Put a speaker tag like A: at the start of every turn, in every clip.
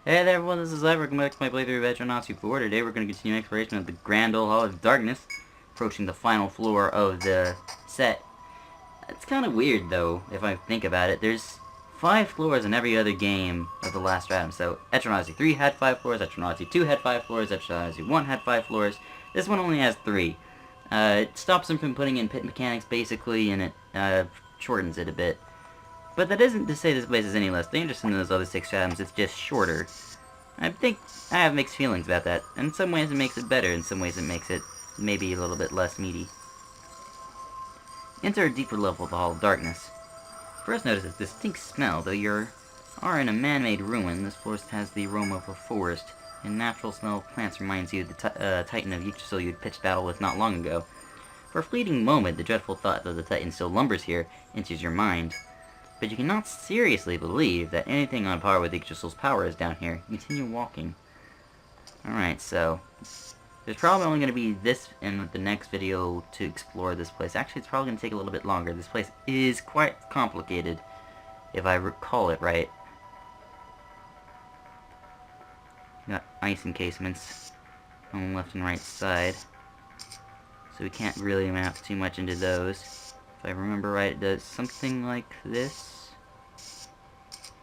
A: Hey there everyone, this is Lev. Welcome back to my playthrough of Uncut EO4. Today we're going to continue exploration of the Grand Old Hall of Darkness, approaching the final floor of the set. It's kind of weird though, if I think about it. There's 5 floors in every other game of the last Stratum. So, Etron 3 had 5 floors, Etron 2 had 5 floors, Etron 1 had 5 floors. This one only has 3. It stops them from putting in pit mechanics basically, and it shortens it a bit. But that isn't to say this place is any less dangerous than those other 6 Stratoms, it's just shorter. I think I have mixed feelings about that. In some ways it makes it better, in some ways it makes it maybe a little bit less meaty. Enter a deeper level of the Hall of Darkness. First notice a distinct smell. Though you are in a man-made ruin, this forest has the aroma of a forest, and natural smell of plants reminds you of the Titan of Yggdrasil you'd pitched battle with not long ago. For a fleeting moment, the dreadful thought that the Titan still lumbers here enters your mind. But you cannot seriously believe that anything on par with Yggdrasil's power is down here. Continue walking. Alright, so there's probably only going to be this in the next video to explore this place. Actually, it's probably going to take a little bit longer. This place is quite complicated, if I recall it right. Got ice encasements on the left and right side, so we can't really map too much into those. If I remember right, it does something like this.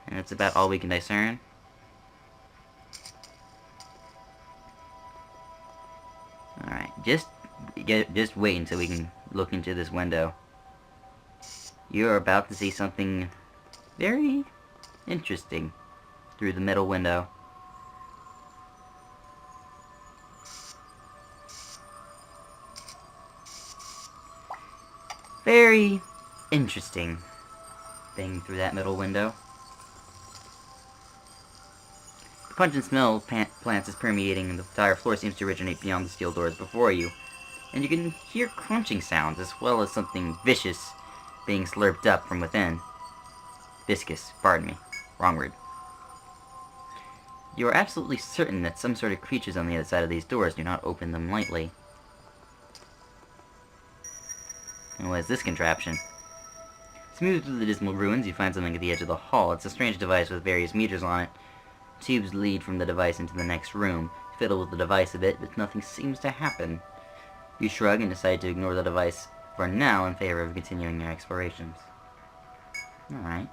A: And that's about all we can discern. Alright, just wait until we can look into this window. You're about to see something very interesting through the middle window. Very interesting thing through that middle window. The pungent smell of plants is permeating, and the entire floor seems to originate beyond the steel doors before you. And you can hear crunching sounds, as well as something vicious being slurped up from within. Viscous, pardon me. Wrong word. You are absolutely certain that some sort of creatures on the other side of these doors. Do not open them lightly. And what is this contraption? Smooth through the dismal ruins, you find something at the edge of the hall. It's a strange device with various meters on it. Tubes lead from the device into the next room. You fiddle with the device a bit, but nothing seems to happen. You shrug and decide to ignore the device for now in favor of continuing your explorations. Alright.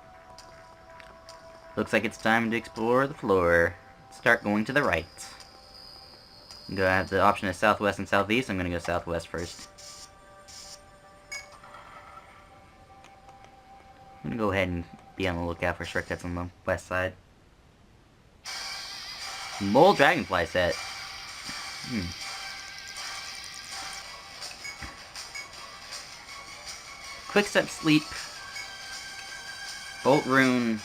A: Looks like it's time to explore the floor. Start going to the right. You have the option of southwest and southeast. I'm going to go southwest first. I'm gonna go ahead and be on the lookout for shortcuts on the west side. Mole dragonfly set. Quick step sleep. Bolt rune.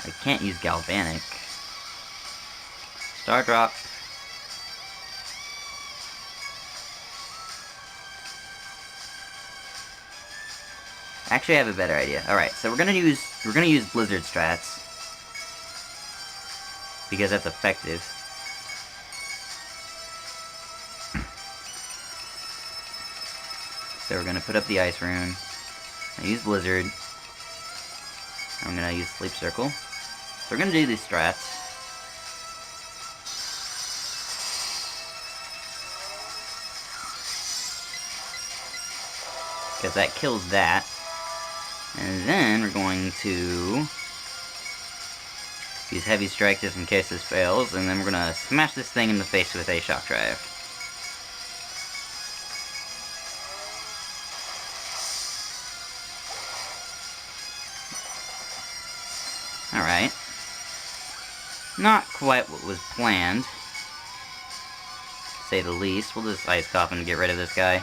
A: I can't use galvanic. Star drop. Actually, I have a better idea. Alright, so we're gonna use blizzard strats, because that's effective. So we're gonna put up the ice rune. I use blizzard. I'm gonna use sleep circle. So we're gonna do these strats. Because that kills that. And then we're going to use heavy strike just in case this fails, and then we're gonna smash this thing in the face with a shock drive. Alright. Not quite what was planned, to say the least. We'll just ice coffin to get rid of this guy.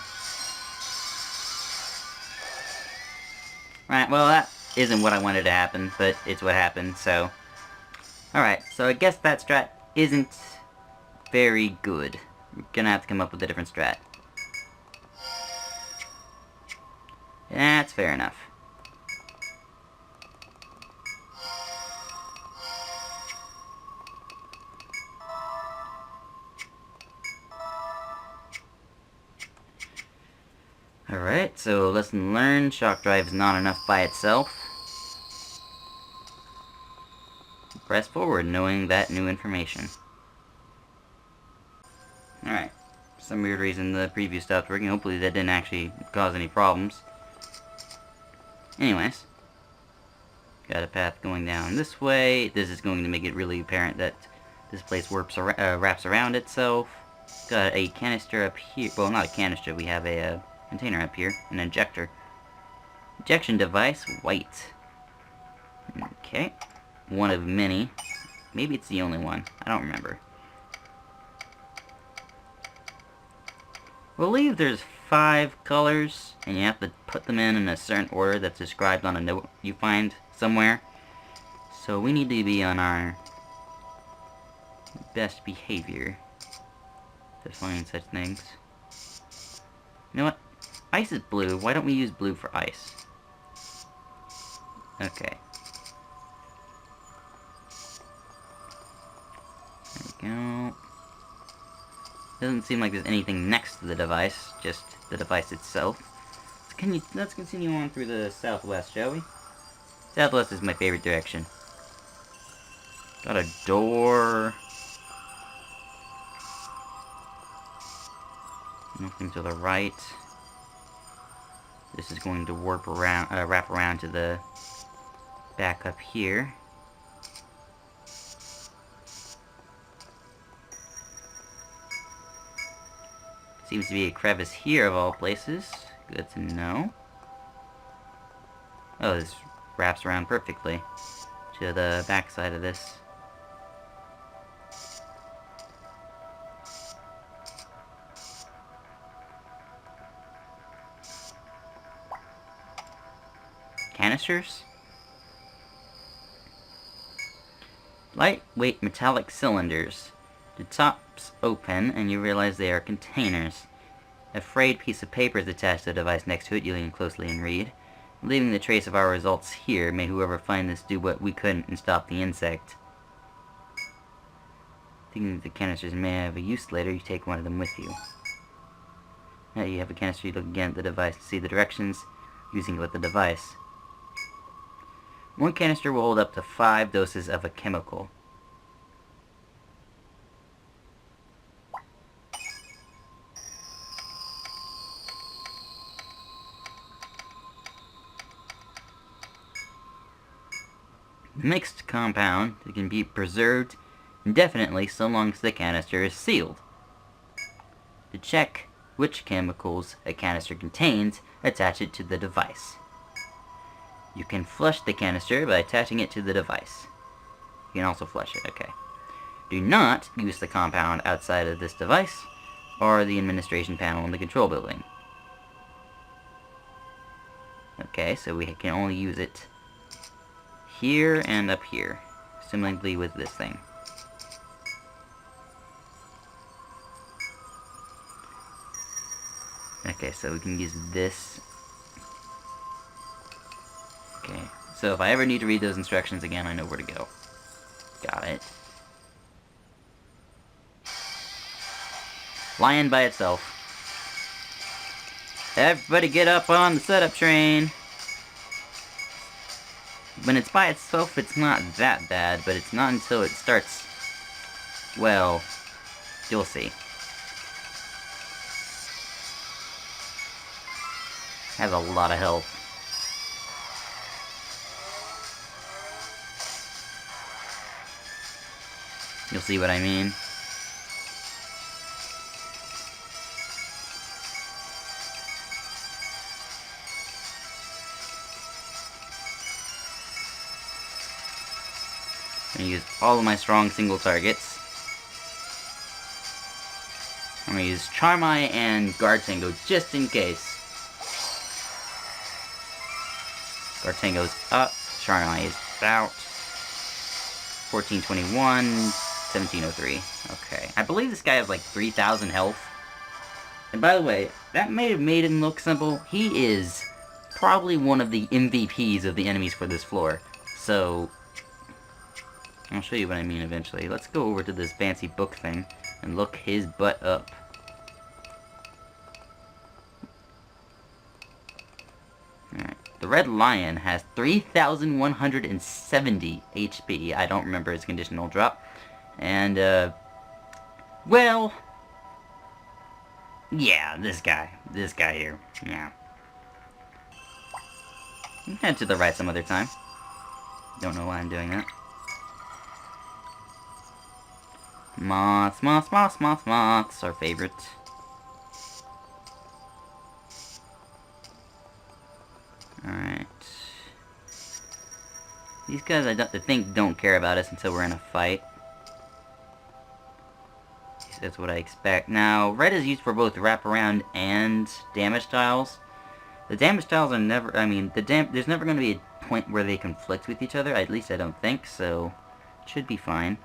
A: Right, well that isn't what I wanted to happen, but it's what happened, so... Alright, so I guess that strat isn't very good. We're gonna have to come up with a different strat. That's fair enough. Alright, so lesson learned, shock drive is not enough by itself. press forward, knowing that new information. Alright. For some weird reason, the preview stopped working. Hopefully that didn't actually cause any problems. Anyways. Got a path going down this way. This is going to make it really apparent that this place wraps around itself. Got a canister up here. Well, not a canister. We have a container up here. An injector. Injection device, white. Okay. One of many. Maybe it's the only one. I don't remember. I believe there's 5 colors, and you have to put them in a certain order that's described on a note you find somewhere. So we need to be on our best behavior to find such things. You know what? Ice is blue. Why don't we use blue for ice? Okay. There we go. Doesn't seem like there's anything next to the device, just the device itself. Let's continue on through the southwest, shall we? Southwest is my favorite direction. Got a door. Nothing to the right. This is going to wrap around to the back up here. Seems to be a crevice here of all places. Good to know. Oh, this wraps around perfectly to the back side of this. Canisters? Lightweight metallic cylinders. The top's open, and you realize they are containers. A frayed piece of paper is attached to the device next to it. You lean closely and read. Leaving the trace of our results here, may whoever find this do what we couldn't and stop the insect. Thinking that the canisters may have a use later, you take one of them with you. Now you have a canister, you look again at the device to see the directions, using it with the device. One canister will hold up to 5 doses of a chemical. Mixed compound that can be preserved indefinitely so long as the canister is sealed. To check which chemicals a canister contains, attach it to the device. You can flush the canister by attaching it to the device. You can also flush it, okay. Do not use the compound outside of this device or the administration panel in the control building. Okay, so we can only use it here and up here, similarly with this thing. Okay, so we can use this. Okay, so if I ever need to read those instructions again, I know where to go. Got it. Flying by itself. Everybody get up on the setup train. When it's by itself, it's not that bad, but it's not until it starts... Well, you'll see. Has a lot of health. You'll see what I mean. I'm going to use all of my strong single targets. I'm going to use Charmai and Guard Tango just in case. Guard Tango's up, Charmai is out. 1421, 1703. Okay. I believe this guy has like 3,000 health. And by the way, that may have made him look simple. He is probably one of the MVPs of the enemies for this floor. So, I'll show you what I mean eventually. Let's go over to this fancy book thing and look his butt up. Alright. The Red Lion has 3,170 HP. I don't remember his conditional drop. And, well, yeah, this guy here, yeah. Head to the right some other time. Don't know why I'm doing that. Moths, moths, moths, moths, moths, our favorite. Alright. These guys, I think, don't care about us until we're in a fight. At least that's what I expect. Now, red is used for both wraparound and damage tiles. The damage tiles are never, I mean, there's never going to be a point where they conflict with each other. At least I don't think, so it should be fine.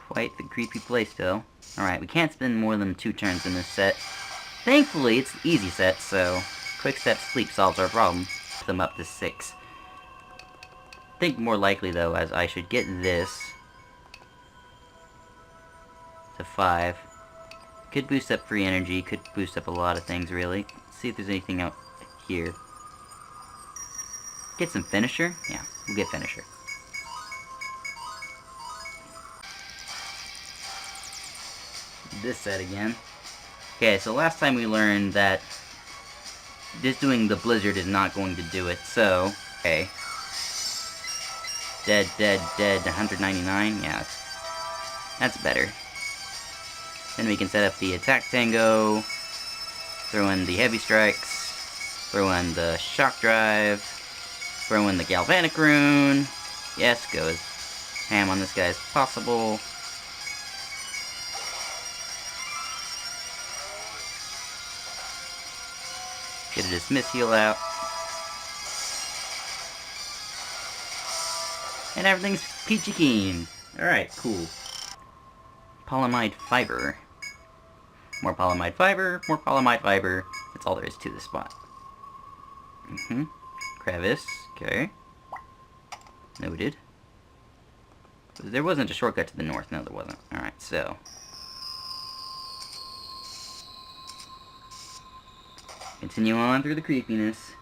A: Quite the creepy playstyle. Alright, we can't spend more than 2 turns in this set. Thankfully, it's an easy set, so quick step sleep solves our problem. Put them up to 6. I think more likely, though, as I should get this to 5. Could boost up free energy, could boost up a lot of things, really. Let's see if there's anything out here. Get some finisher? Yeah, we'll get finisher. This set again. Okay, so last time we learned that just doing the blizzard is not going to do it, so, okay. Dead, dead, dead, 199, yeah, that's better. Then we can set up the attack tango, throw in the heavy strikes, throw in the shock drive, throw in the galvanic rune. Yes, go as ham on this guy as possible. Get a dismiss heal out. And everything's peachy keen. Alright, cool. Polyamide fiber. More polyamide fiber, more polyamide fiber. That's all there is to this spot. Crevice, okay. Noted. There wasn't a shortcut to the north, no there wasn't. Alright, so. Continue on through the creepiness.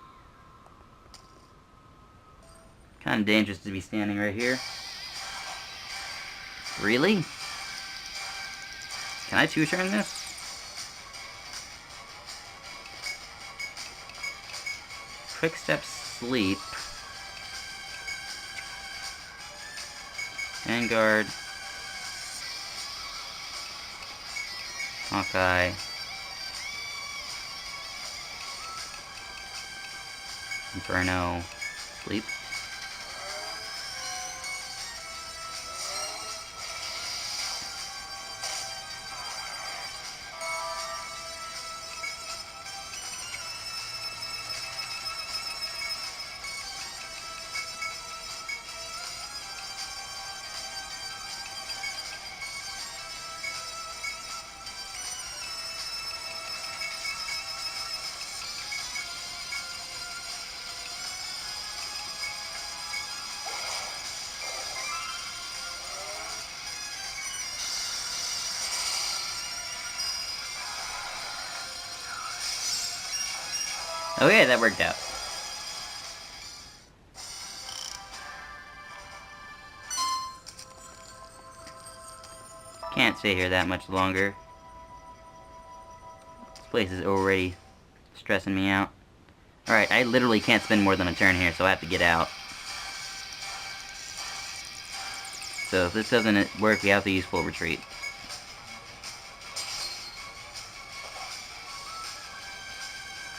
A: Kind of dangerous to be standing right here. Really? Can I two-turn this? Quick step sleep. Vanguard. Hawkeye. Inferno. Sleep. Okay, that worked out. Can't stay here that much longer. This place is already stressing me out. Alright, I literally can't spend more than a turn here, so I have to get out. So if this doesn't work, we have to use full retreat.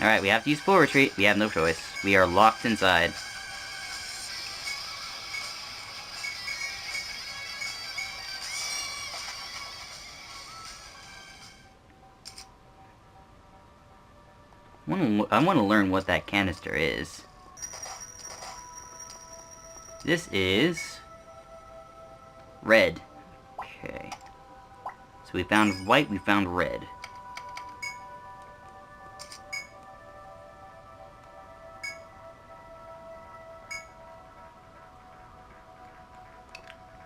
A: Alright, we have to use full retreat. We have no choice. We are locked inside. I want to learn what that canister is. This is red. Okay. So we found white, we found red.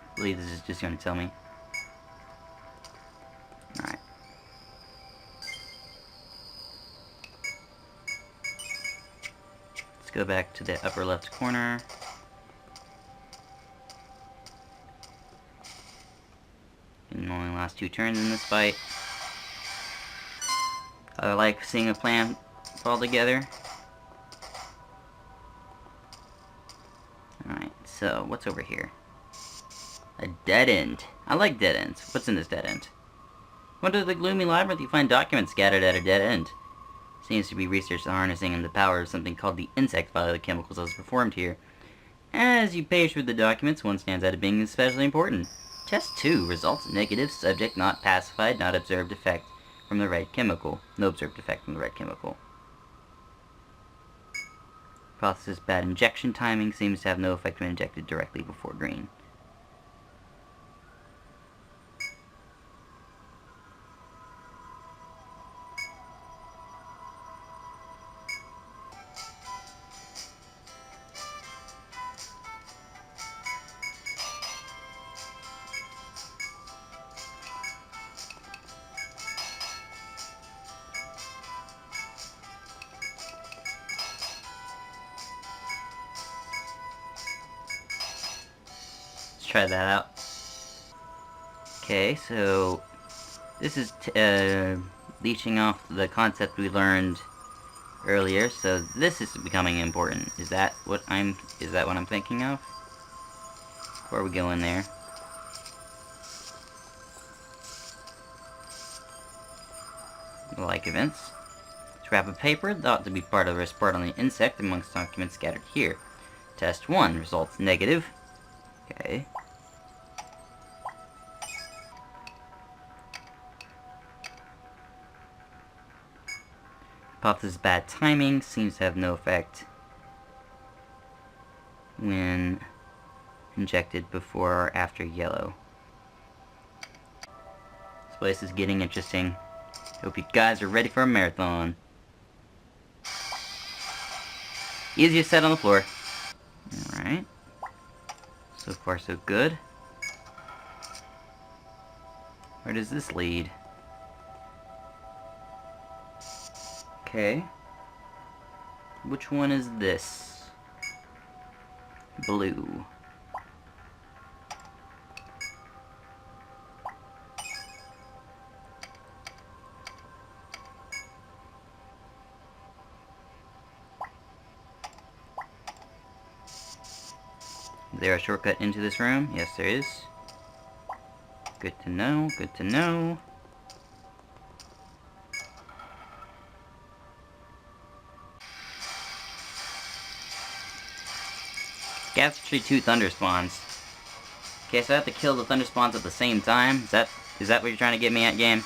A: I believe this is just going to tell me. Alright. go back to the upper left corner. And only last 2 turns in this fight. I like seeing a plan fall together. Alright, so what's over here? A dead end. I like dead ends. What's in this dead end? Wonder the gloomy labyrinth you find documents scattered at a dead end. Seems to be research on harnessing the power of something called the insect biochemicals as performed here. As you page through the documents, one stands out as being especially important. Test 2. Results negative. Subject not pacified, not observed effect from the red chemical. No observed effect from the red chemical. Process bad injection timing. Seems to have no effect when injected directly before green. Try that out. Okay, so this is leeching off the concept we learned earlier. So this is becoming important. Is that what I'm thinking of? Before we go in there, like events. Scrap of paper thought to be part of the report on the insect amongst documents scattered here. Test 1. Results negative. Okay. Hypothesis bad timing. Seems to have no effect when injected before or after yellow. This place is getting interesting. Hope you guys are ready for a marathon. Easiest set on the floor. Alright. So far so good. Where does this lead? Okay. Which one is this? Blue. Is there a shortcut into this room? Yes, there is. Good to know, good to know. Capture 2 thunder spawns. Okay, so I have to kill the thunder spawns at the same time? Is that what you're trying to get me at, game?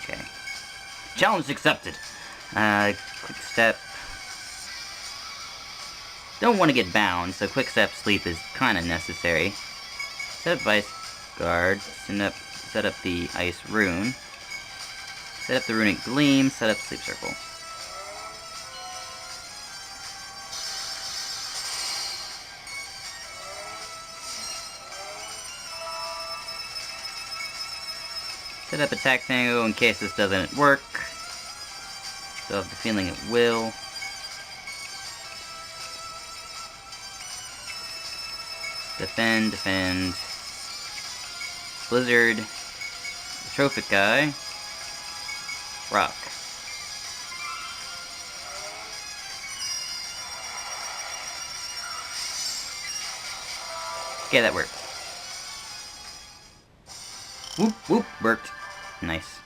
A: Okay. Challenge accepted. Quick step. Don't want to get bound, so quick step sleep is kind of necessary. Set up ice guard. Set up the ice rune. Set up the runic gleam. Set up sleep circle. Set up attack tango in case this doesn't work. Still have the feeling it will. Defend, defend. Blizzard. Trophic guy. Rock. Okay, that worked. Whoop, whoop, worked. Nice.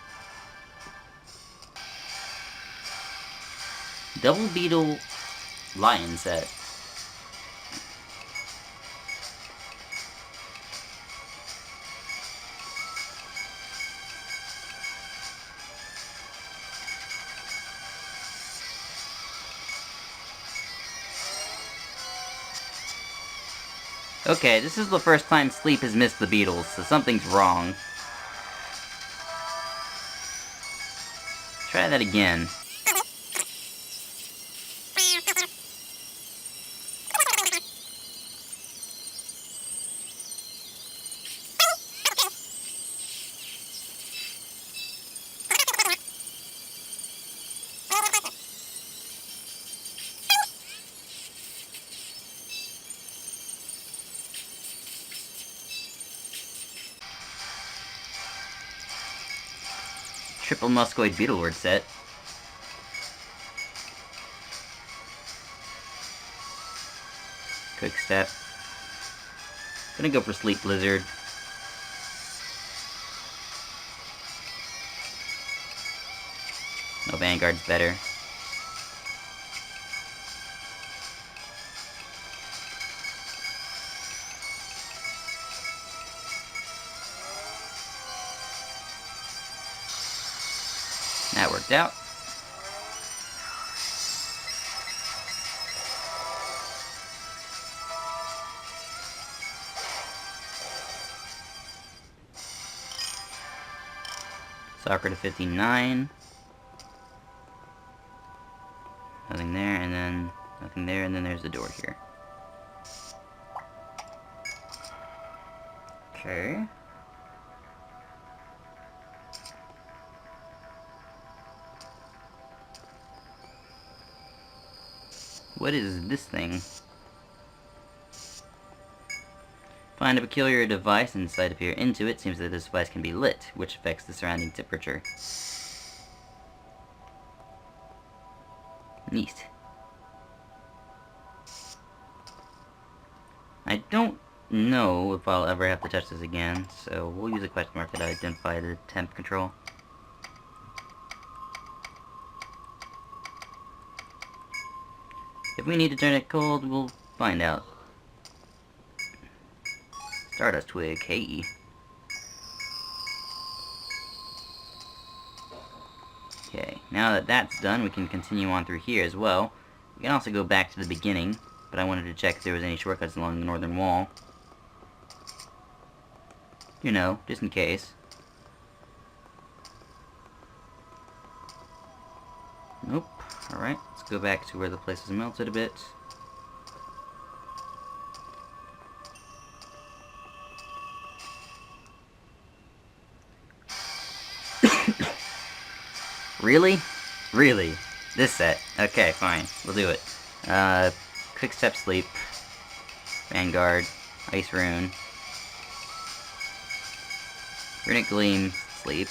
A: Double beetle lion set. Okay, this is the first time Sleep has missed the beetles, so something's wrong. Try that again. triple muscoid beetlewort set. Quick step. Gonna go for Sleep Blizzard. No, Vanguard's better. That worked out. Soccer to 59. Nothing there, and then nothing there, and then there's the door here. Okay. What is this thing? Find a peculiar device and decide to peer into it. Seems that this device can be lit, which affects the surrounding temperature. Neat. I don't know if I'll ever have to touch this again, so we'll use a question mark to identify the temp control. If we need to turn it cold, we'll find out. Stardust Twig, hey. Okay, now that that's done, we can continue on through here as well. We can also go back to the beginning, but I wanted to check if there was any shortcuts along the northern wall. You know, just in case. Nope. Alright, let's go back to where the place was melted a bit. Really? Really? This set? Okay, fine. We'll do it. Quick Step Sleep. Vanguard. Ice Rune. Runic Gleam. Sleep.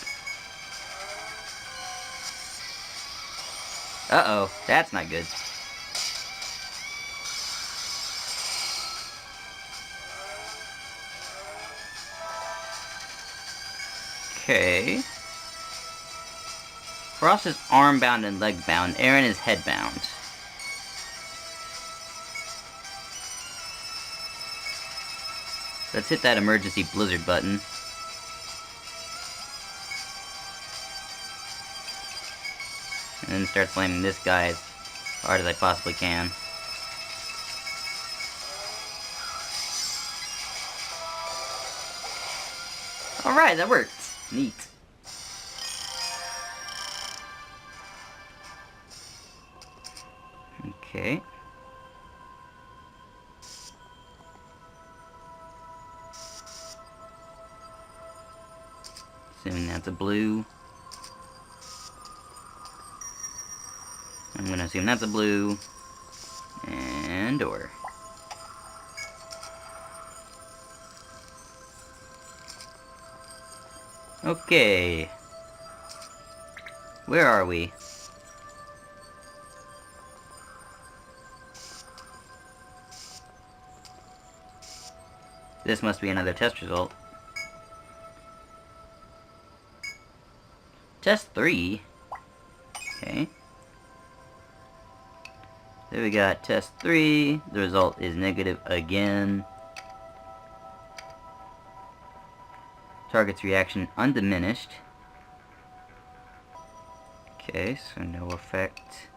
A: Uh-oh. That's not good. Okay. Frost is arm-bound and leg-bound. Aaron is head-bound. Let's hit that emergency blizzard button. And then start slamming this guy as hard as I possibly can. Alright, that worked. Neat. Okay. Assuming that's a blue. I'm gonna assume that's a blue. And door. Okay. Where are we? This must be another test result. Test 3? Okay. There we got test 3. The result is negative again. Target's reaction undiminished. Okay, so no effect.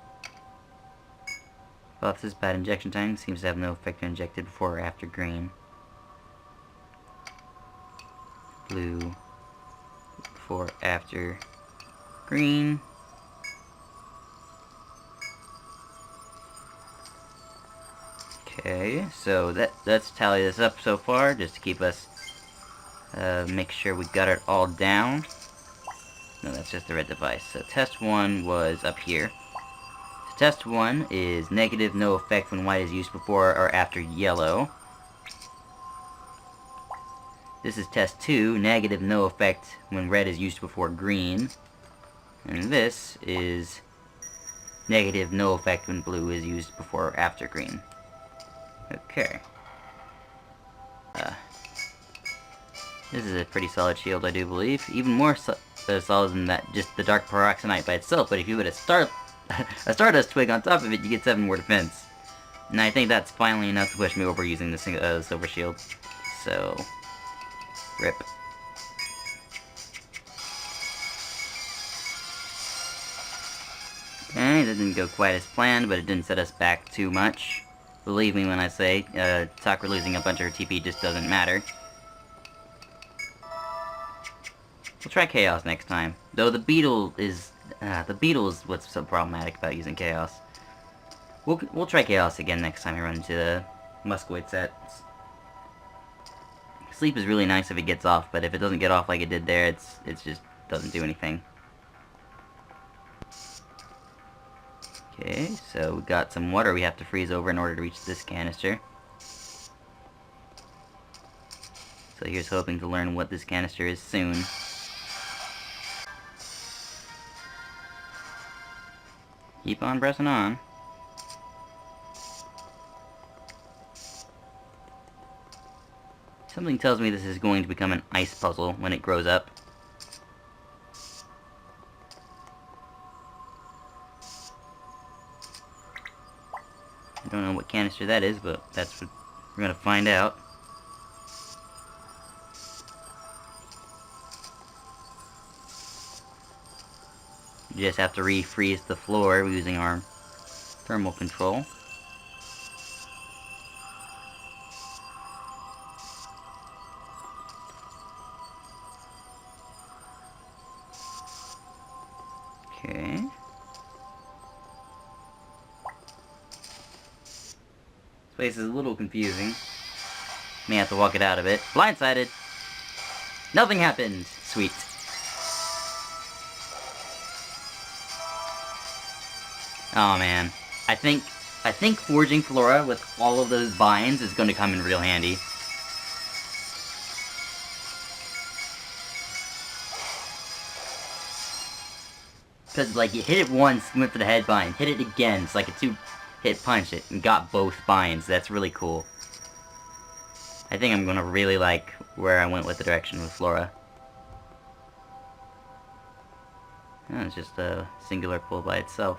A: Hypothesis bad injection time seems to have no effect when injected before or after green. Blue before after green. Okay, so let's tally this up so far just to keep us make sure we got it all down. No, that's just the red device. So test 1 was up here. So test 1 is negative, no effect when white is used before or after yellow. This is test 2, negative, no effect when red is used before green. And this is negative, no effect when blue is used before or after green. Okay. This is a pretty solid shield, I do believe. Even more solid than that, just the dark peroxenite by itself. But if you put a Stardust Twig on top of it, you get 7 more defense. And I think that's finally enough to push me over using the silver shield. So, rip. Okay, that didn't go quite as planned, but it didn't set us back too much. Believe me when I say, Sakura losing a bunch of her TP just doesn't matter. We'll try Chaos next time. Though the beetle is what's so problematic about using Chaos. We'll try Chaos again next time we run into the Muscoid set. Sleep is really nice if it gets off, but if it doesn't get off like it did there, it just doesn't do anything. Okay, so we got some water we have to freeze over in order to reach this canister. So here's hoping to learn what this canister is soon. Keep on pressing on. Something tells me this is going to become an ice puzzle when it grows up. I don't know what canister that is, but that's what we're gonna find out. You just have to refreeze the floor using our thermal control. Okay. This place is a little confusing. May have to walk it out a bit. Blindsided! Nothing happened! Sweet. Oh man. I think forging Flora with all of those binds is going to come in real handy. Because, like, you hit it once, you went for the head bind. Hit it again, it's like a 2-hit punch it, and got both binds. That's really cool. I think I'm gonna really like where I went with the direction with Flora. Oh, it's just a singular pull by itself.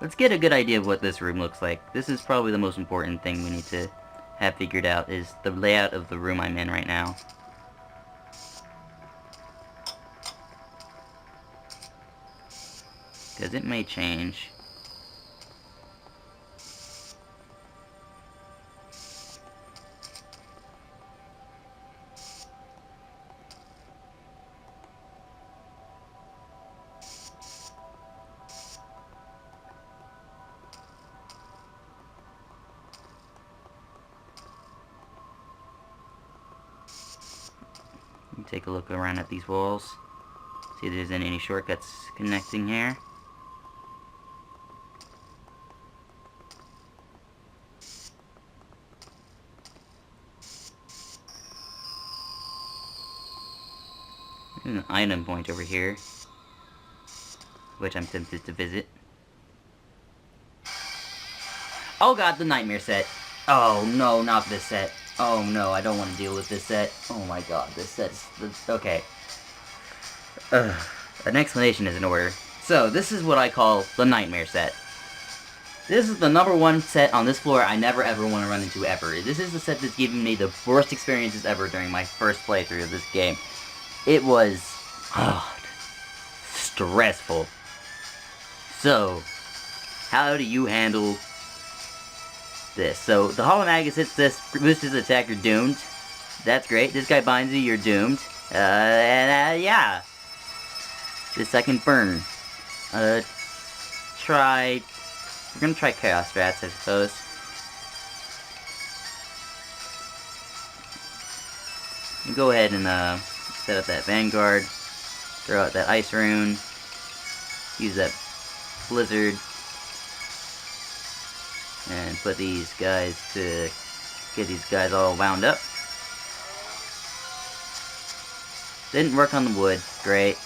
A: Let's get a good idea of what this room looks like. This is probably the most important thing we need to have figured out, is the layout of the room I'm in right now. Because it may change. Take a look around at these walls. See if there's any shortcuts connecting here. There's an item point over here, which I'm tempted to visit. Oh god, the nightmare set. Oh no, not this set. Oh no, I don't want to deal with this set. Oh my god, this set's... okay. An explanation is in order. So, this is what I call the nightmare set. This is the #1 set on this floor I never ever want to run into ever. This is the set that's given me the worst experiences ever during my first playthrough of this game. It was... stressful. So, how do you handle this? So, the Hollow Magus hits this, boosts his attack, you're doomed. That's great. This guy binds you, you're doomed. Yeah. The second burn. We're gonna try Chaos Strats, I suppose. Go ahead and, set up that Vanguard. Throw out that Ice Rune. Use that Blizzard. And put these guys to get these guys all wound up. Didn't work on the wood. Great.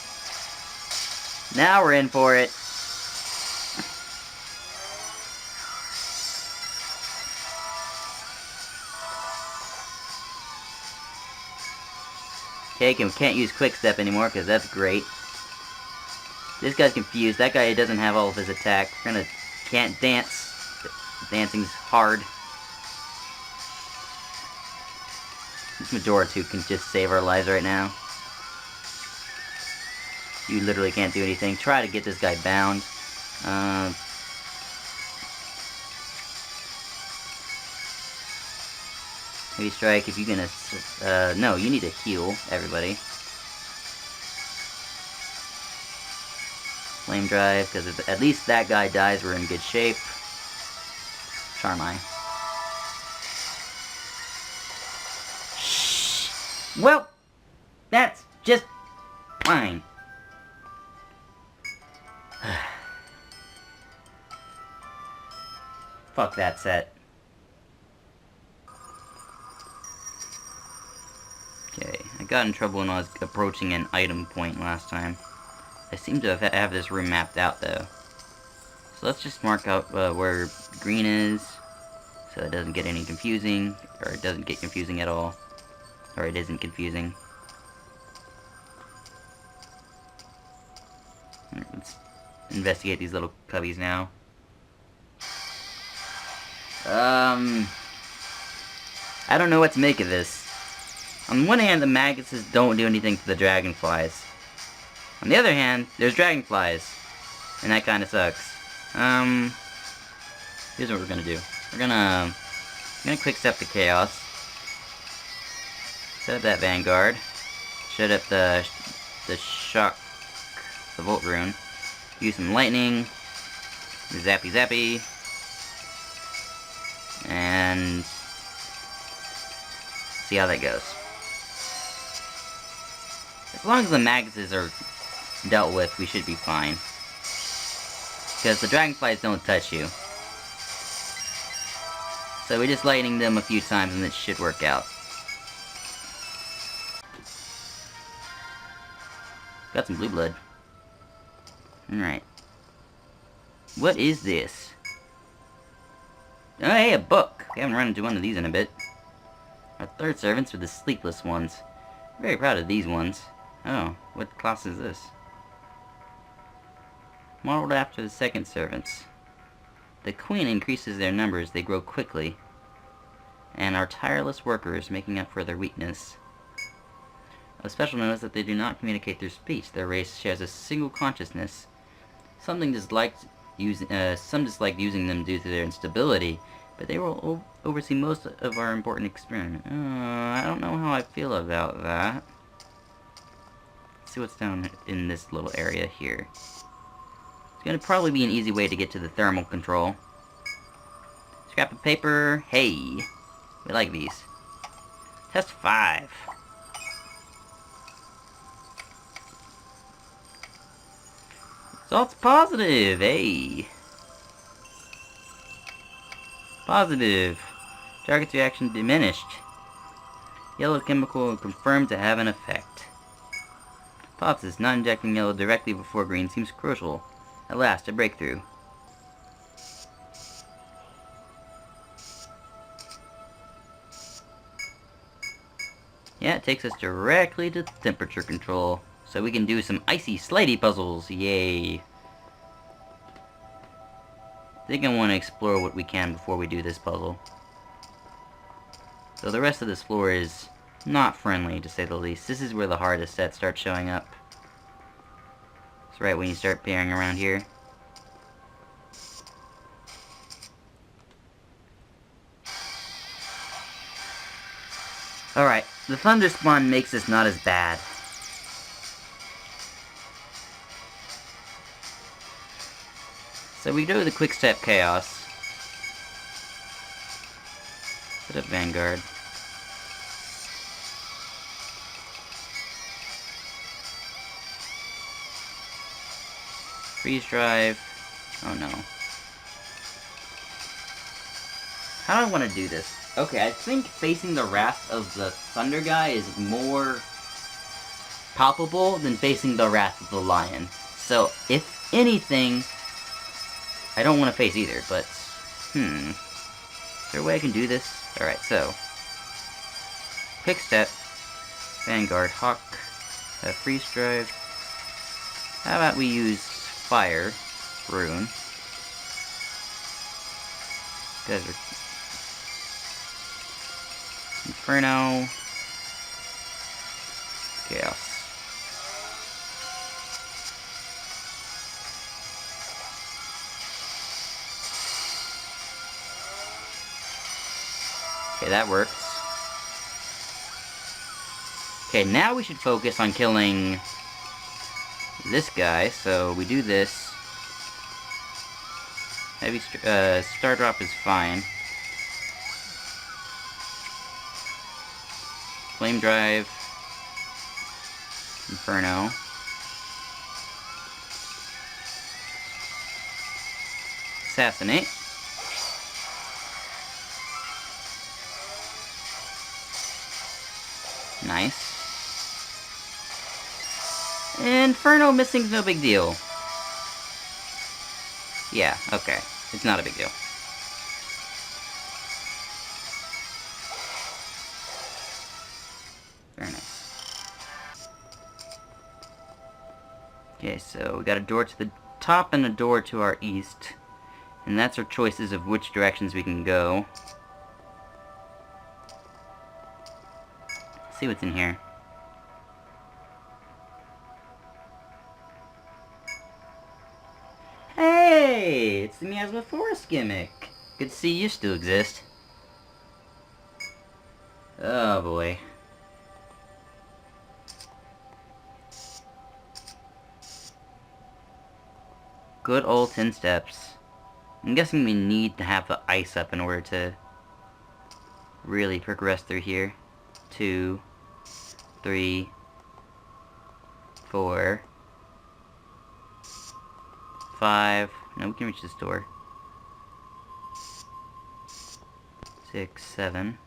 A: Now we're in for it. Okay, we can't use quick step anymore because that's great. This guy's confused. That guy doesn't have all of his attack. Can't dance. Dancing's hard. This Majora 2 can just save our lives right now. You literally can't do anything. Try to get this guy bound. Maybe strike if you're gonna... no, you need to heal, everybody. Flame drive, because if at least that guy dies, we're in good shape. Charm Eye. Shh. Well, that's just fine. Fuck that set. Okay, I got in trouble when I was approaching an item point last time. I seem to have this room mapped out though. So let's just mark out where green is, so it doesn't get any confusing, or it doesn't get confusing at all. Or it isn't confusing. Right, let's investigate these little cubbies now. I don't know what to make of this. On one hand, the maggots don't do anything to the dragonflies. On the other hand, there's dragonflies. And that kinda sucks. Here's what we're gonna do. We're gonna quick step the chaos. Set up that vanguard. Set up the shock, the volt rune. Use some lightning. Zappy zappy. And see how that goes. As long as the maggots are dealt with, we should be fine. Because the dragonflies don't touch you. So we just lightning them a few times and it should work out. Got some blue blood. Alright. What is this? Oh, hey, a book! We haven't run into one of these in a bit. Our third servants were the sleepless ones. Very proud of these ones. Oh, what class is this? Modeled after the second servants. The queen increases their numbers, they grow quickly, and are tireless workers, making up for their weakness. A special note is that they do not communicate through speech. Their race shares a single consciousness. Some dislike using them due to their instability, but they will oversee most of our important experiment. I don't know how I feel about that. Let's see what's down in this little area here. It's gonna probably be an easy way to get to the thermal control. Scrap of paper. Hey! We like these. Test 5. Results positive! Hey! Positive. Target's reaction diminished. Yellow chemical confirmed to have an effect. Hypothesis: not injecting yellow directly before green seems crucial. At last, a breakthrough. Yeah, it takes us directly to temperature control. So we can do some icy slidey puzzles. Yay. I think I want to explore what we can before we do this puzzle. So the rest of this floor is not friendly, to say the least. This is where the hardest sets start showing up. It's right when you start peering around here. Alright, the thunder spawn makes this not as bad. So we go to the quick step chaos. Set up vanguard. Freeze drive. Oh no. How do I want to do this? Okay, I think facing the wrath of the thunder guy is more palpable than facing the wrath of the lion. So, if anything, I don't want to face either, but, is there a way I can do this? Alright, so, quick step, Vanguard, Hawk, freeze drive. How about we use fire, rune. Guys are Inferno, Chaos. Okay, that works. Okay, now we should focus on killing this guy, so we do this. Heavy Star Drop is fine. Flame Drive. Inferno. Assassinate. Nice. Inferno missing's no big deal. Yeah, okay. It's not a big deal. Very nice. Okay, so we got a door to the top and a door to our east. And that's our choices of which directions we can go. Let's see what's in here. Hey! It's the Miasma Forest gimmick! Good to see you still exist. Oh boy. Good old 10 steps. I'm guessing we need to have the ice up in order to really progress through here. 2, 3, 4, 5. No, we can reach this door. 6, 7.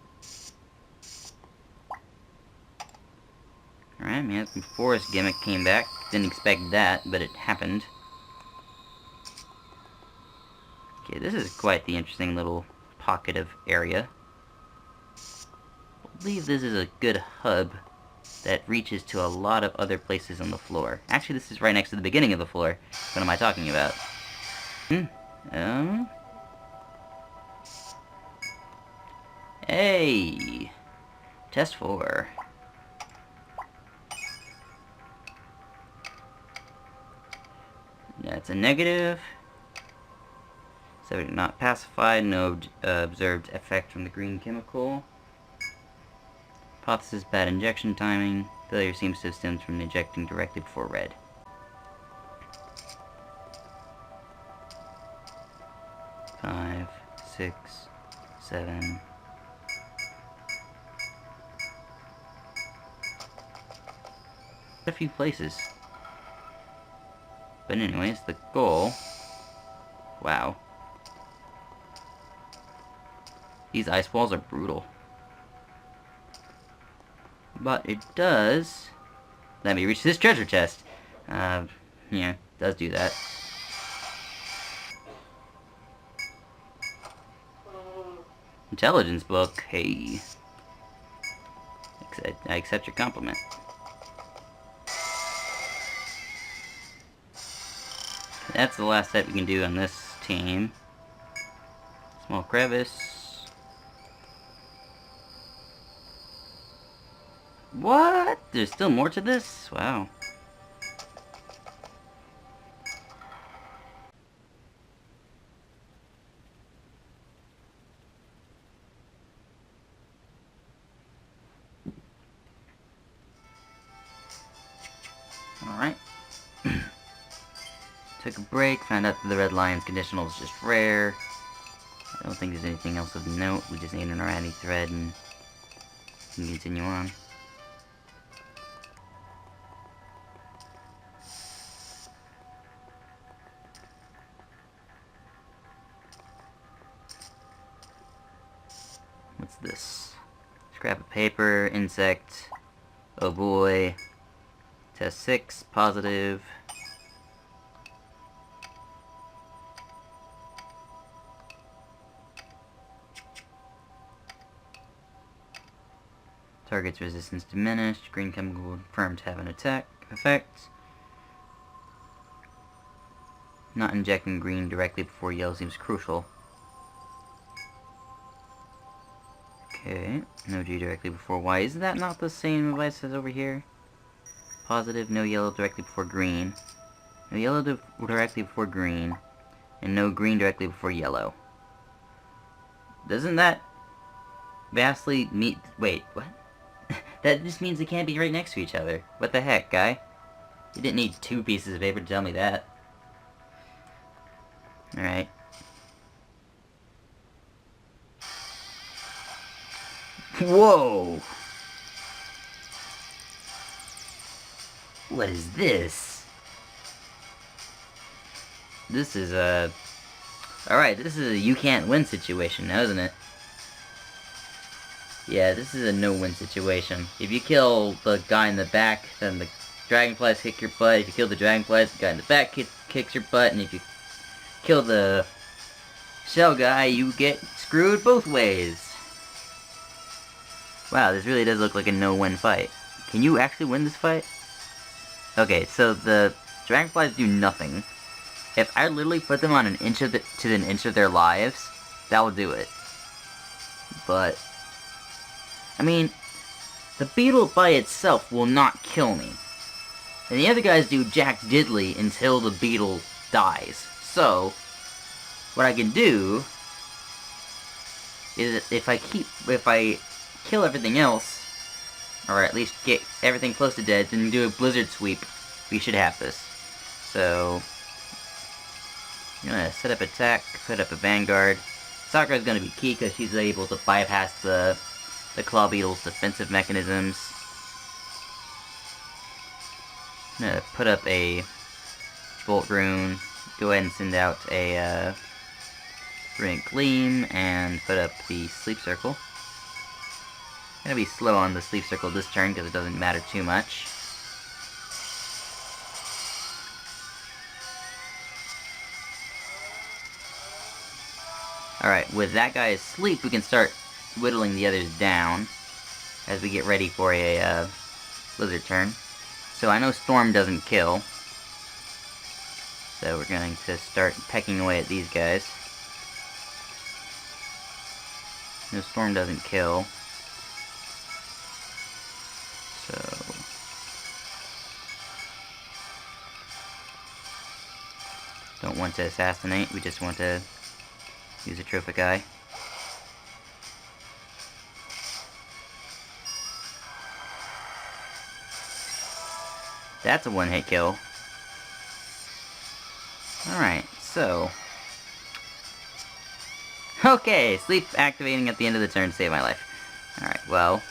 A: Alright, man, the forest gimmick came back. Didn't expect that, but it happened. Okay, this is quite the interesting little pocket of area. I believe this is a good hub that reaches to a lot of other places on the floor. Actually, this is right next to the beginning of the floor. What am I talking about? Hey! Test 4. That's a negative. So not pacified, no observed effect from the green chemical. Hypothesis, bad injection timing. Failure seems to have stemmed from injecting directly before red. Five, 6, 7. A few places. But anyways, the goal... Wow. These ice walls are brutal. But it does let me reach this treasure chest. Yeah, it does do that. Intelligence book, hey. I accept your compliment. That's the last set we can do on this team. Small crevice. What? There's still more to this? Wow. Alright. Took a break, found out that the Red Lion's conditional is just rare. I don't think there's anything else of note. We just need an erratic thread and can continue on. What's this? Scrap of paper, insect. Oh boy. Test 6, positive. Target's resistance diminished. Green chemical confirmed to have an attack effect. Not injecting green directly before yellow seems crucial. Okay, no G directly before Y. Isn't that not the same advice as over here? Positive, no yellow directly before green. No yellow directly before green. And no green directly before yellow. Doesn't that vastly meet... Wait, what? That just means they can't be right next to each other. What the heck, guy? You didn't need 2 pieces of paper to tell me that. Alright. Whoa! What is this? This is a... Alright, this is a you can't win situation now, isn't it? Yeah, this is a no-win situation. If you kill the guy in the back, then the dragonflies kick your butt. If you kill the dragonflies, the guy in the back kicks your butt. And if you kill the shell guy, you get screwed both ways. Wow, this really does look like a no-win fight. Can you actually win this fight? Okay, so the dragonflies do nothing. If I literally put them on an inch of to an inch of their lives, that will do it. But I mean, the beetle by itself will not kill me. And the other guys do jack diddly until the beetle dies. So, what I can do is if I kill everything else, or at least get everything close to dead, then do a blizzard sweep, we should have this. So, I'm gonna set up attack, put up a vanguard. Sakura's gonna be key because she's able to bypass the claw beetle's defensive mechanisms. I'm gonna put up a bolt rune, go ahead and send out a runic gleam, and put up the sleep circle. I'm gonna be slow on the sleep circle this turn because it doesn't matter too much. Alright, with that guy asleep, we can start whittling the others down as we get ready for a blizzard turn. So I know Storm doesn't kill, so we're going to start pecking away at these guys. No, Storm doesn't kill, so don't want to assassinate, we just want to use a trophic eye. That's a one-hit kill. Alright, so... Okay, sleep activating at the end of the turn to save my life. Alright, well...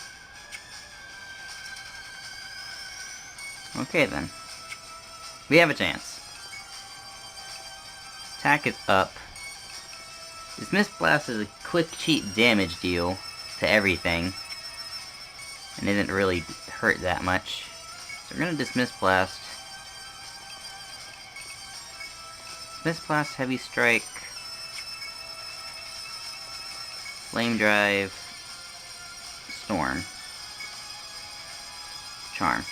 A: Okay then. We have a chance. Attack is up. Dismiss Blast is a quick, cheap damage deal to everything. And isn't really hurt that much. So we're gonna Dismiss Blast. Dismiss Blast, Heavy Strike. Flame Drive. Storm. Charm.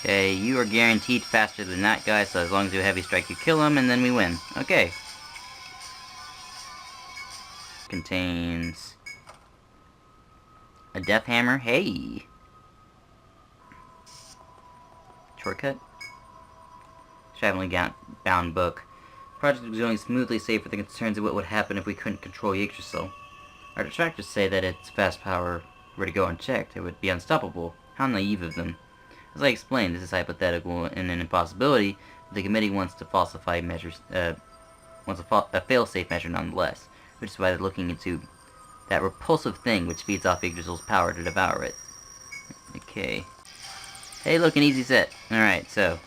A: Okay, you are guaranteed faster than that guy, so as long as you Heavy Strike, you kill him, and then we win. Okay. Contains a Death Hammer. Hey! Shortcut. Traveling bound book. Project was going smoothly save for the concerns of what would happen if we couldn't control Yggdrasil. Our detractors say that its fast power were to go unchecked, it would be unstoppable. How naive of them. As I explained, this is hypothetical and an impossibility, but the committee wants to falsify measures, wants a fail-safe measure nonetheless, which is why they're looking into that repulsive thing which feeds off Yggdrasil's power to devour it. Okay. Hey, look, an easy set. Alright, so.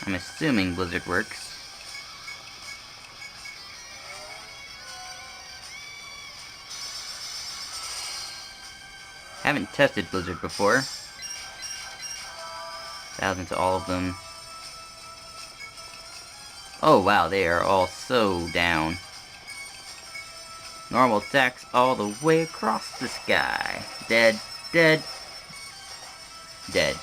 A: I'm assuming Blizzard works. Haven't tested Blizzard before. Dialed into all of them. Oh wow, they are all so down. Normal attacks all the way across the sky. Dead, dead, dead.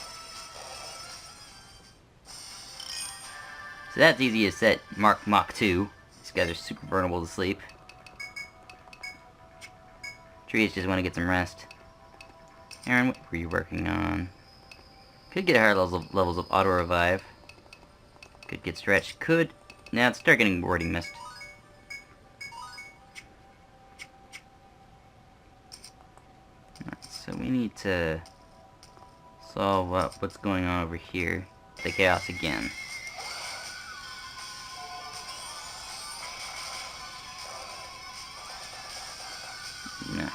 A: So that's easy to set Mach 2. These guys are super vulnerable to sleep. Trees just want to get some rest. Aaron, what were you working on? Could get higher levels of auto-revive. Could get stretched. Could... Now, let's start getting wording mist. Alright, so we need to solve what's going on over here. The chaos again. No.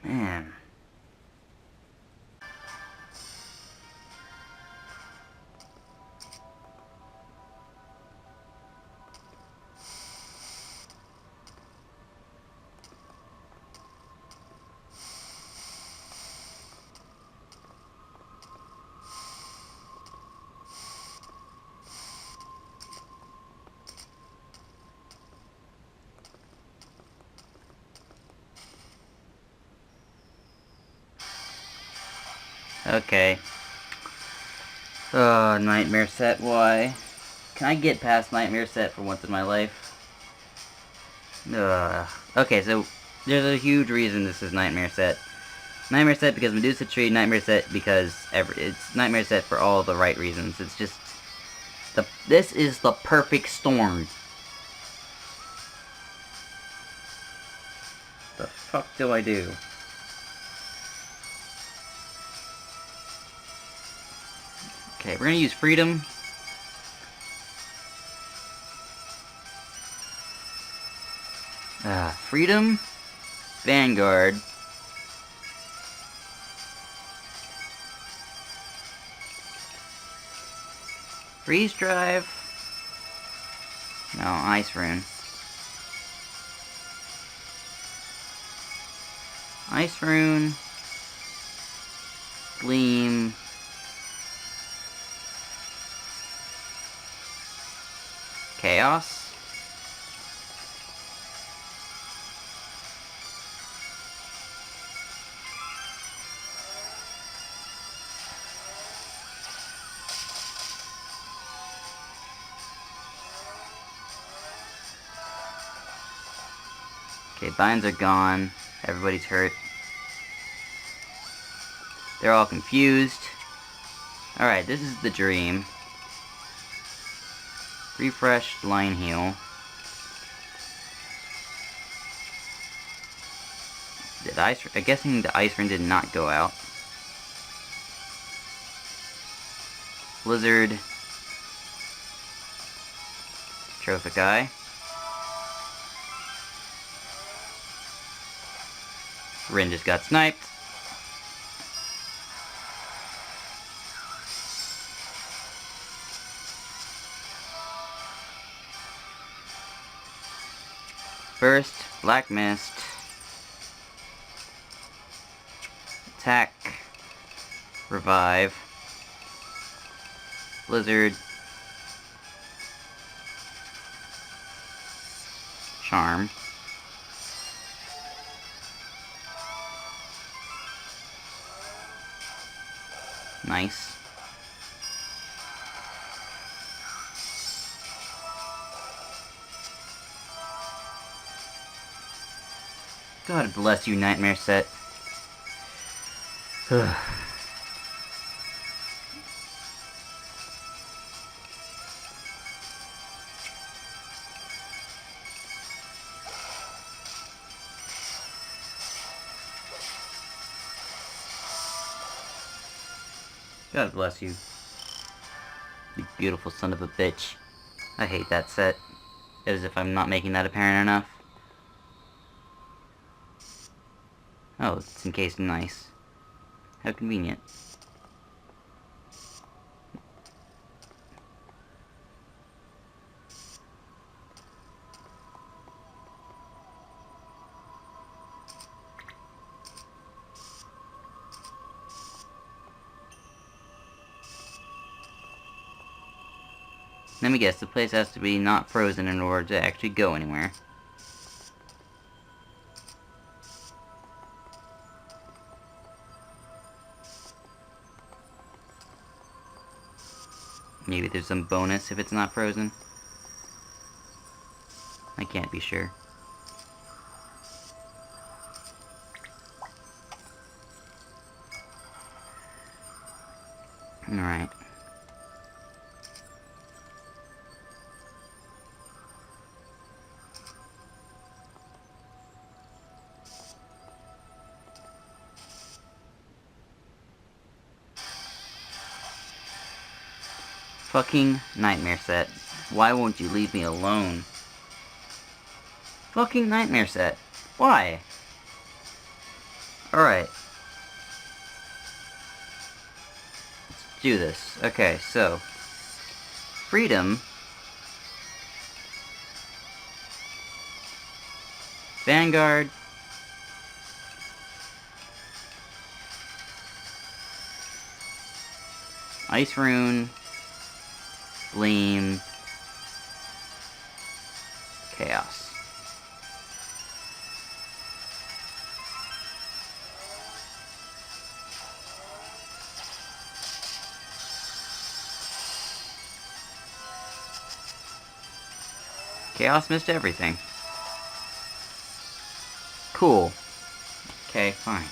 A: Man. Okay. Oh, nightmare set, why? Can I get past nightmare set for once in my life? Okay, so there's a huge reason this is nightmare set. Nightmare set because Medusa Tree, nightmare set because it's nightmare set for all the right reasons. It's just this is the perfect storm. The fuck do I do? Okay, we're gonna use Freedom. Freedom, Vanguard. Freeze Drive. No, Ice Rune. Ice Rune. Gleam. Chaos. Okay, binds are gone. Everybody's hurt. They're all confused. Alright, this is the dream. Refresh, line heal. I'm guessing the Ice Rune did not go out. Blizzard. Trophic Eye. Rin just got sniped. Burst, Black Mist. Attack. Revive. Blizzard. Charm. Nice. God bless you, Nightmare Set. God bless you. You beautiful son of a bitch. I hate that set. As if I'm not making that apparent enough. Oh, it's encased in ice. How convenient. Let me guess, the place has to be not frozen in order to actually go anywhere. Maybe there's some bonus if it's not frozen. I can't be sure. Alright. Fucking nightmare set. Why won't you leave me alone? Fucking nightmare set. Why? Alright. Let's do this. Okay, so. Freedom. Vanguard. Ice Rune. Gleam. Chaos. Chaos missed everything. Cool. Okay, fine.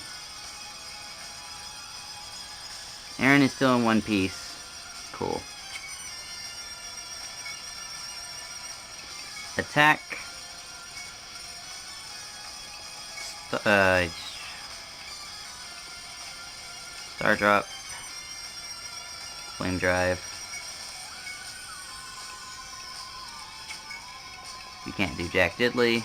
A: Aaron is still in one piece. Cool. Attack. Star Drop. Flame Drive. We can't do Jack Diddley.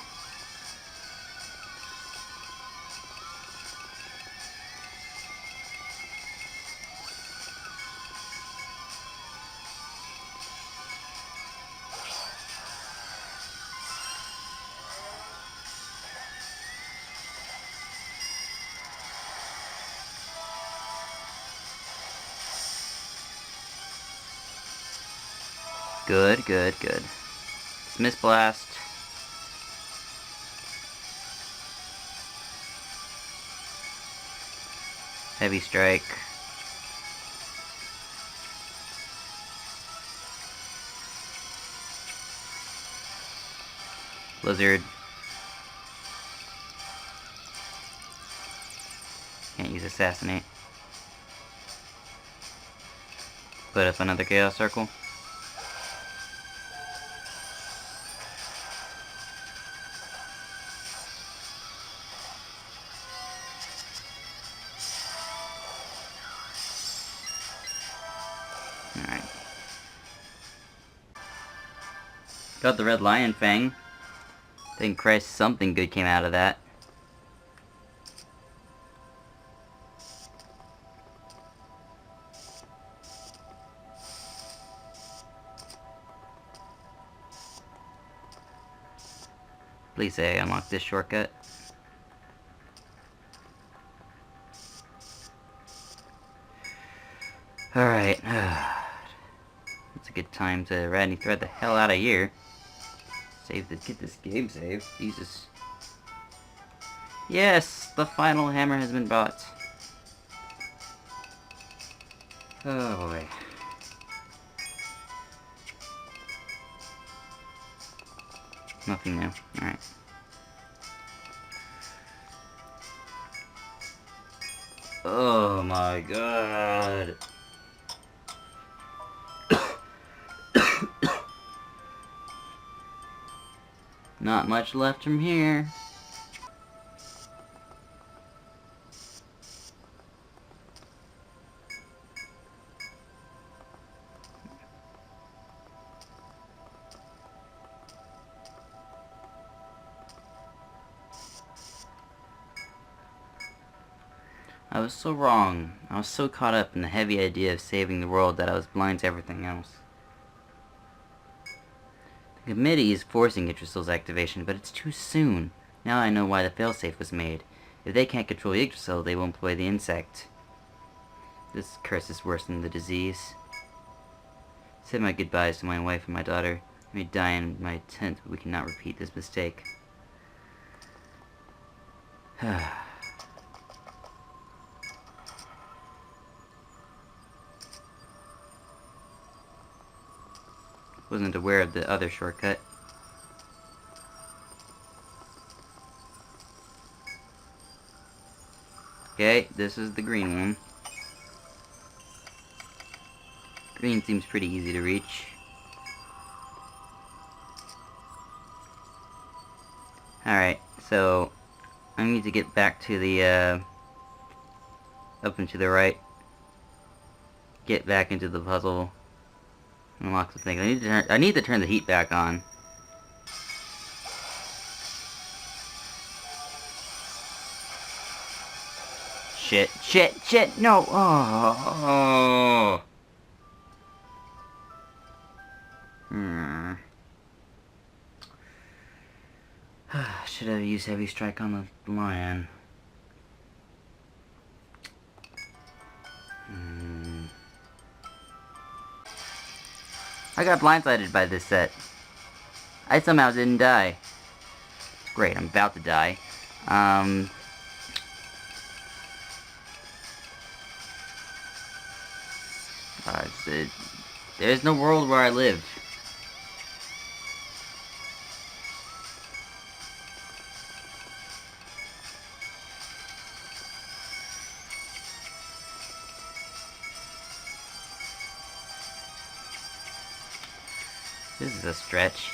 A: Good, good, good. Dismiss Blast. Heavy Strike. Blizzard. Can't use Assassinate. Put up another Chaos Circle. Alright. Got the Red Lion Fang. Thank Christ something good came out of that. Please say I unlocked this shortcut. Alright. It's a good time to Radney Thread the hell out of here. Save this, get this game saved. Jesus. Yes! The final hammer has been bought. Oh boy. Nothing new. Alright. Oh my god. Not much left from here. I was so wrong. I was so caught up in the heavy idea of saving the world that I was blind to everything else. The committee is forcing Yggdrasil's activation, but it's too soon. Now I know why the failsafe was made. If they can't control Yggdrasil, they will employ the insect. This curse is worse than the disease. Say my goodbyes to my wife and my daughter. I may die in my tent, but we cannot repeat this mistake. Wasn't aware of the other shortcut. Okay, this is the green one. Green seems pretty easy to reach. Alright, so I need to get back to the up and to the right. Get back into the puzzle. Unlock the thing. I need to turn the heat back on. Shit, no! Oh. Should have used Heavy Strike on the lion. I got blindsided by this set. I somehow didn't die. Great, I'm about to die. There's no world where I live. This is a stretch.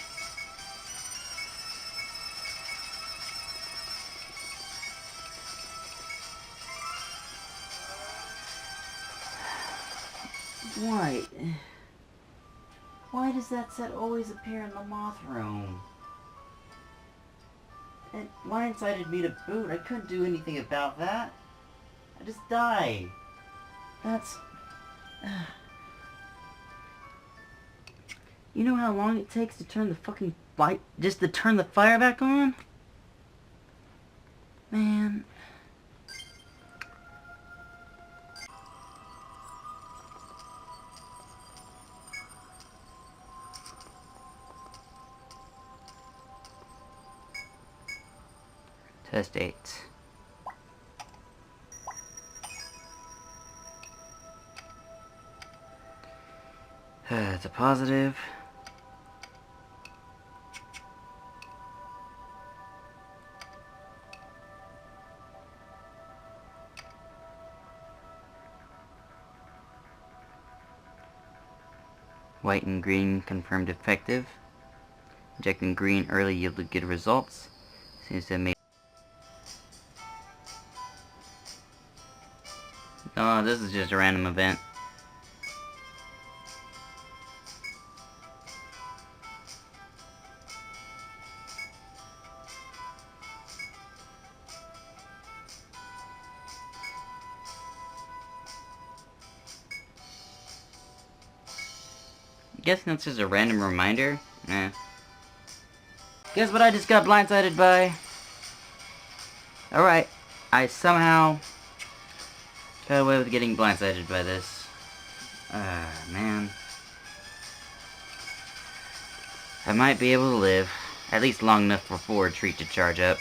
A: Why does that set always appear in the moth room? It blindsided me to boot. I couldn't do anything about that. I just died. That's... You know how long it takes to turn the fucking light... just to turn the fire back on? Man... Test 8. It's a positive. White and green confirmed effective. Injecting green early yielded good results. Seems to have made... Oh, this is just a random event. Guessing that's just a random reminder? Nah. Guess what I just got blindsided by? Alright, I somehow got away with getting blindsided by this. Man. I might be able to live. At least long enough for forward treat to charge up.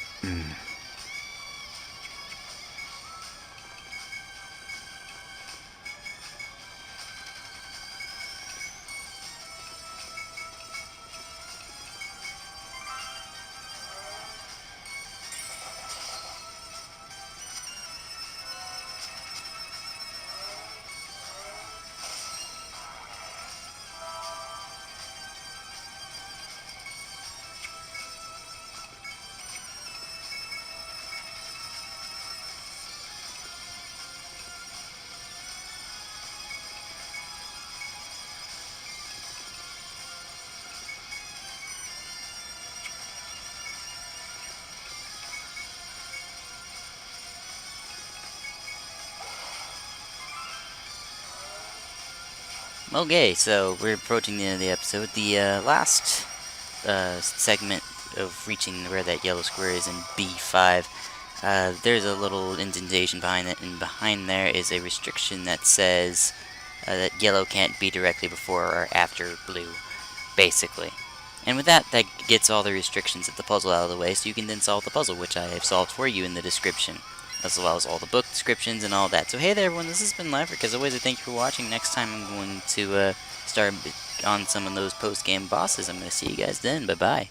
A: Okay, so we're approaching the end of the episode. The last segment of reaching where that yellow square is in B5, there's a little indentation behind it, and behind there is a restriction that says
B: that yellow can't be directly before or after blue, basically. And with that, that gets all the restrictions of the puzzle out of the way, so you can then solve the puzzle, which I have solved for you in the description, as well as all the book descriptions and all that. So hey there everyone, this has been Laverick. As always, I thank you for watching. Next time I'm going to start on some of those post-game bosses. I'm going to see you guys then. Bye-bye.